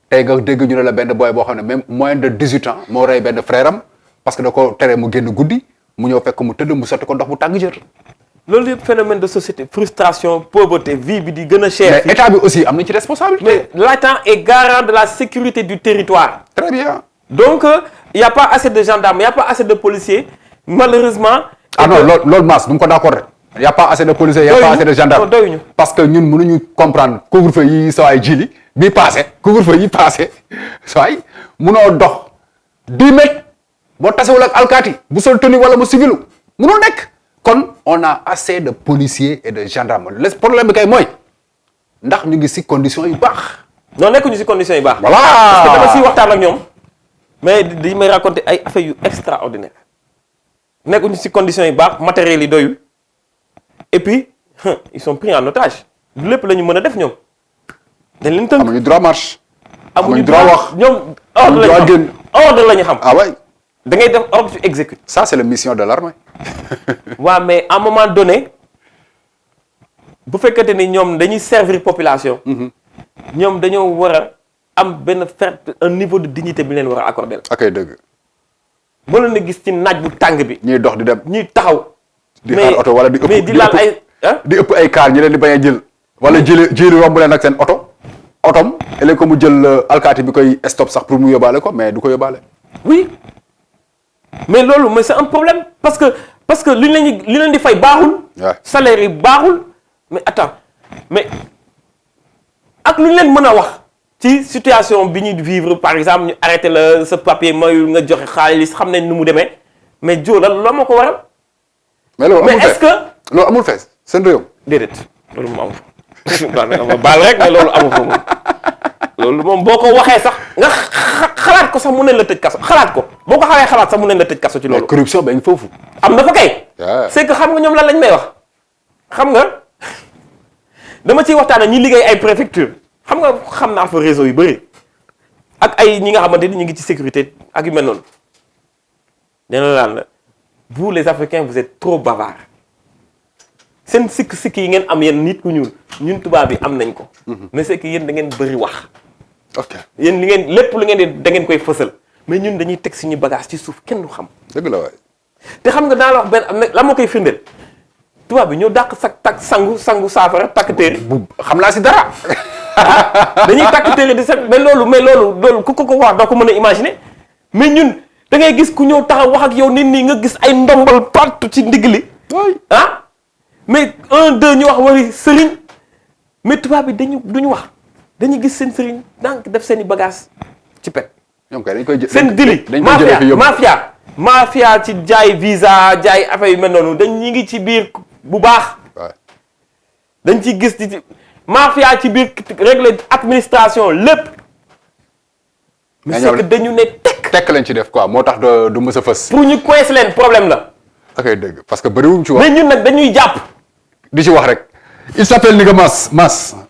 A: tey nga dégg ñu ne la benn boy boo xam ne même moins de 18 ans moo rey benn frère am parce que da ko tere mu génn guddi mu ñëw fekk mu tëdd mu sotti ko ndox bu tàng jër.
B: loolu yëpp phénomène de société frustration pauvreté vie bi di gën a cher.
A: mais état bi aussi am na ci responsabilité.
B: mais l'État est garant de la sécurité du territoire.
A: très bien.
B: donc y a pas assez de gendarmes y a pas assez de policiers malheureusement.
A: ah non loolu Mass du mu ko d'accord rek. y a pas assez de policiers y a pas assez de gendarmes
B: doyuñu
A: parce que ñun mënuñu comprendre couvre-feu yi saa ay jili bii passé couvre-feu yi passé saa ay munoo dox 10 mètres boo tasewul ak alkaati bu sol tenue wala mu civilu munul nekk. kon on a assez de policiers et de gendarmes le problème bi kay mooy ndax ñu ngi ci conditions yu baax.
B: non nekkuñu ci conditions yu baax.
A: voilà
B: parce que dama ciy waxtaan ak ñoom mais di may raconter ay affaires yu extraordinaire nekkuñu ci conditions yu baax matériels yi doyul et puis ils sont pris en otage du lépp la ñu mën a def ñoom dañ leen tënk.
A: amuñu droit marche.
B: amuñu droit wax ñoom ordre la ñu xam.
A: ah ouais.
B: da ngay def ordre tu exécutes.
A: ça c'est la mission de l'armée.
B: waaw mais à un moment donné bu fekkente ni ñoom dañuy servir population. ñoom dañoo war a am benn un niveau de dignité bi leen war a accorder.
A: ok dëgg.
B: mën na gis ci naaj bu tàng bi.
A: ñuy dox di dem
B: ñuy taxaw.
A: di xaar oto wala di ëpp
B: mais di laal ay
A: di ëpp ay kaar ñu leen di bañ a jël. wala jëli romb leen ak seen oto. otom ëllëg ko mu jël alkaati bi koy stop sax pour mu yóbbaale ko mais du ko yóbbaale.
B: oui mais loolu mais c'est un problème parce que li leen di fay baaxul. salaire yi baaxul mais attends mais ak lu ñu leen mën a wax ci situation bi ñuy vivre par exemple ñu arrêté la sa papier mayul nga joxe xaalis xam nañ nu mu demee mais jo la loolu moo ko waral.
A: mais loolu amul
B: est-ce que
A: loolu amul fees seen réew.
B: déedéet loolu moom amu fa baal rek mais loolu amu fa moom loolu moom boo ko waxee sax nga xalaat ko sax mu ne la tëj kaso xalaat ko boo ko xawee xalaat sax mu ne la tëj kaso ci loolu.
A: corruption ba ngi foofu.
B: am na fa kay. c'est que xam nga ñoom lan lañ may wax xam nga dama ciy waxtaan ak ñi liggéey ay préfecture xam naa fa réseau yu bëri ak ay ñi nga xamante ni ñu ngi ci sécurité ak yu mel noonu nee na laan la vous les Africains vous êtes trop bavards seen sikk yi ngeen am yéen nit ku ñuul ñun tubaab bi am nañ ko. mais c'est que yéen da ngeen bëri wax.
A: ok
B: yéen lépp lu ngeen di da ngeen koy fësal mais ñun dañuy teg suñu bagage ci suuf kenn du xam.
A: dëgg la waay.
B: te xam nga daan la wax benn am na la moo koy firndeel tubaab bi ñoo dàq sangu saafara takk téere.
A: xam naa si dara.
B: dañuy takk téere di set mais loolu ku ko wax doo ko mën a imaginer mais ñun da ngay gis ku ñëw taxaw wax ak yow nit ñi nga gis ay ndombal partout ci ndigg li ah mais 1 2 ñu wax wari sëriñ mais tubaab bi duñu wax dañuy gis seen sëriñ donc def seen i bagage ci pet.
A: ñoom kay dañ koy jël
B: seen dili mafia ci jaay visa jaay affaire yu mel noonu ñi ngi ci biir bu baax. dañ ciy gis ci mafia ci biir règle administration lépp. mais c'est que dañu ne
A: tekk lañ ci def quoi moo tax du mës a fës.
B: pour ñu coince leen problème la.
A: ok dëgg parce que bëriwuñ ci wax.
B: mais ñun nag dañuy jàpp.
A: di ci wax rek. il s'appelle ni nga Mass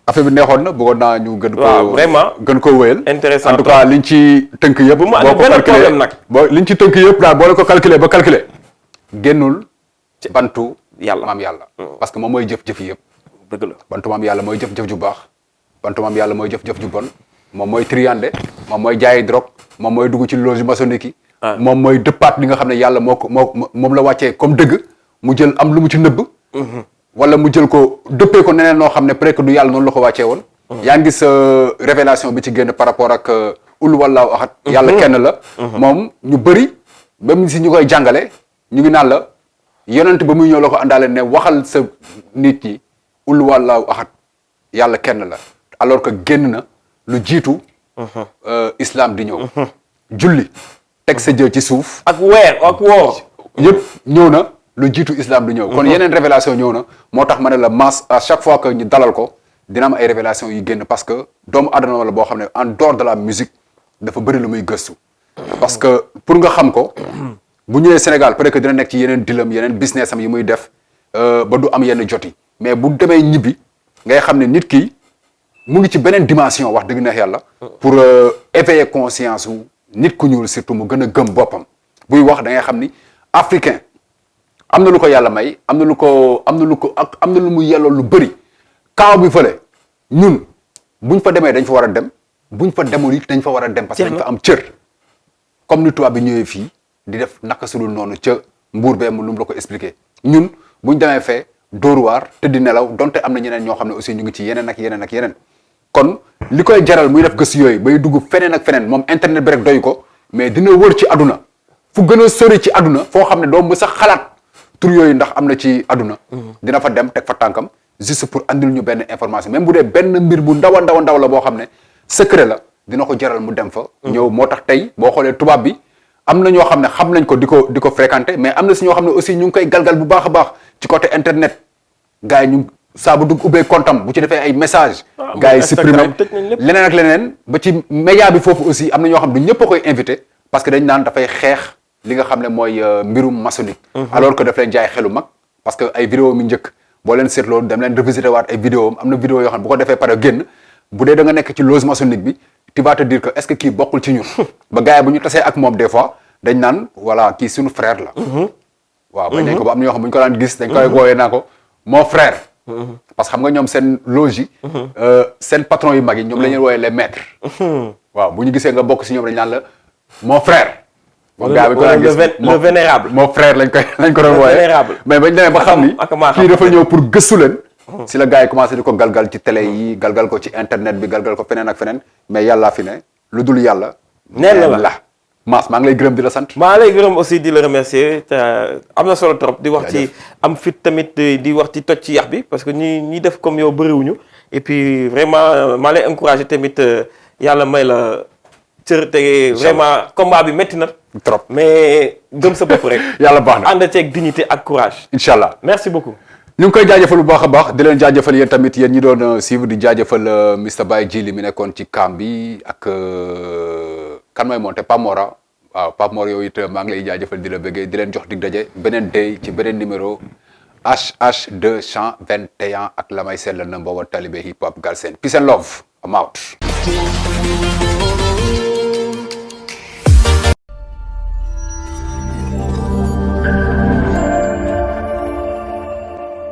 A: affaire bi neexoon na bëggoon naa ñu gën ko
B: vraiment
A: gën koo wéyal.
B: intéressant
A: en tout cas liñ ci tënk yëpp.
B: bu mu amee benn problème nag
A: liñ ci tënk yëpp daal boo leen ko calculer ba calculer. génnul bantu
B: yàlla
A: maam yàlla. parce que moom mooy jëf-jëf yëpp.
B: dëgg la
A: bantu maam yàlla mooy jëf-jëf ju baax. bantu maam yàlla mooy jëf-jëf ju bon. moom mooy triande moom mooy jaayi drogue moom mooy dugg ci loge maçonnique yi. moom mooy dëppaat li nga xam ne yàlla moom la wàccee comme dëgg mu jël am lu mu ci nëbb. wala mu jël ko dëppee ko neneen noo xam ne peut-être du yàlla noonu la ko wàccee woon. yaa ngi gis révélation bi ci génn par rapport ak ul wallaahu ahad. yàlla kenn la. moom ñu bëri même si ñu koy jàngale ñu ngi naan la yonent ba muy ñëw la ko àndaale ne waxal sa nit ñi ul wallaahu ahad yàlla kenn la alors que génn na lu jiitu. islam di ñëw. julli teg sa jë ci suuf.
B: ak woor.
A: yëpp ñëw na. lu jiitu islam du ñëw kon yeneen révélation ñëw na moo tax ma ne la Mass à chaque fois que ñu dalal ko dina am ay révélation yu génn parce que doomu adama la boo xam ne en dehors de la musique dafa bëri lu muy gëstu parce que pour nga xam ko bu ñëwee Sénégal peut-être que dina nekk ci yeneen dilam yeneen business am yi muy def ba du am yenn joti mais bu demee ñibbi ngay xam ne nit ki mu ngi ci beneen dimension wax dëgg neex yàlla pour éveiller conscience wu nit ku ñuul surtout mu gën a gëm boppam buy wax da ngay xam ni africain am na lu ko yàlla may am na lu mu yelloo lu bëri kaaw bi fële ñun buñ fa demee dañ fa war a dem buñ fa demul it dañ fa war a dem parce que dañ fa am cër comme ni tubaab bi ñëwee fii di def naka sulul noonu ca mbuur bee mu lu mu la ko expliqué ñun buñ demee fee dóoruwaar te di nelaw donte am na ñeneen ñoo xam ne aussi ñu ngi ci yeneen ak yeneen kon li koy jaral muy def gëstu yooyu bay dugg feneen ak feneen moom internet bi rek doy ko mais dina wër ci àdduna fu gën a sori ci àdduna foo xam ne doo mës a xalaat tur yooyu ndax am na ci àdduna dina fa dem teg fa tànkam juste pour andil ñu benn information même bu dee benn mbir bu ndaw a ndaw la boo xam ne secret la dina ko jaral mu dem fa ñëw moo tax tey boo xoolee tubaab bi am na ñoo xam ne xam nañ ko di ko fréquenter mais am na si ñoo xam ne aussi ñu ngi koy galgal bu baax a baax ci côté internet gars yi ñu saa bu dugg ubbee comptam bu ci defee ay message gars yi supprimer leneen ak leneen ba ci média bi foofu aussi am na ñoo xam ne du ñëpp a koy invité parce que dañ naan dafay xeex li nga xam ne mooy mbirum maçonnique alors que daf leen jaay xelu mag parce que ay vidéo mi njëkk boo leen seetloo dem leen revisiter waat ay vidéo am na vidéo yoo xam ne bu ko defee pare génn bu dee da nga nekk ci loge maçonnique bi tu vas te dire que est-ce que kii bokkul ci ñun ba gars yi bu ñu tasee ak moom des fois dañ naan voilà kii suñu frère la waaw bañ nañ ko ba am na ñoo xam bu ñu ko daan gis dañ koy wooyee naa ko mon frère parce que xam nga ñoom seen loge yi seen patron yu mag yi ñoom la ñuy wooyee les maîtres waaw bu ñu gisee nga bokk si ñoom dañ naan la mon frère moom gars bi ko daan gis
B: le vénérable
A: mon frère lañ ko doon wooyee mais bañ demee ba xam ni kii dafa ñëw pour gëstu leen si la gars yi commencé di ko galgal ci télé yi galgal ko ci internet bi galgal ko feneen ak feneen mais yàllaa fi ne lu dul yàlla
B: neen la
A: Mass maa ngi lay gërëm di la sant
B: maa lay gërëm aussi di la remercier te am na solo trop di wax ci am fit tamit di wax ci toj ci yax bi parce que ñi def comme yow bëriwuñu et puis vraiment maa lay encouragé tamit yàlla may la cër te vraiment combat bi métti na
A: trop
B: mais gëm sa bopp rek
A: yàlla baax na
B: ànd ceeg dignité ak courage
A: incha allah
B: merci beaucoup
A: ñu ngi koy jaajëfal bu baax a baax di leen jaajëfal yéen tamit yéen ñi doon suivre di jaajëfal Mr Baye Djili mi nekkoon ci camp bi ak kan mooy monté Pape Mora waaw Pape Mora yow it maa ngi lay jaajëfal di la bëggee di leen jox dig daje beneen day ci beneen numéro HH 221 ak la may seetla number one talibé hip hop Galsen peace and love I'm out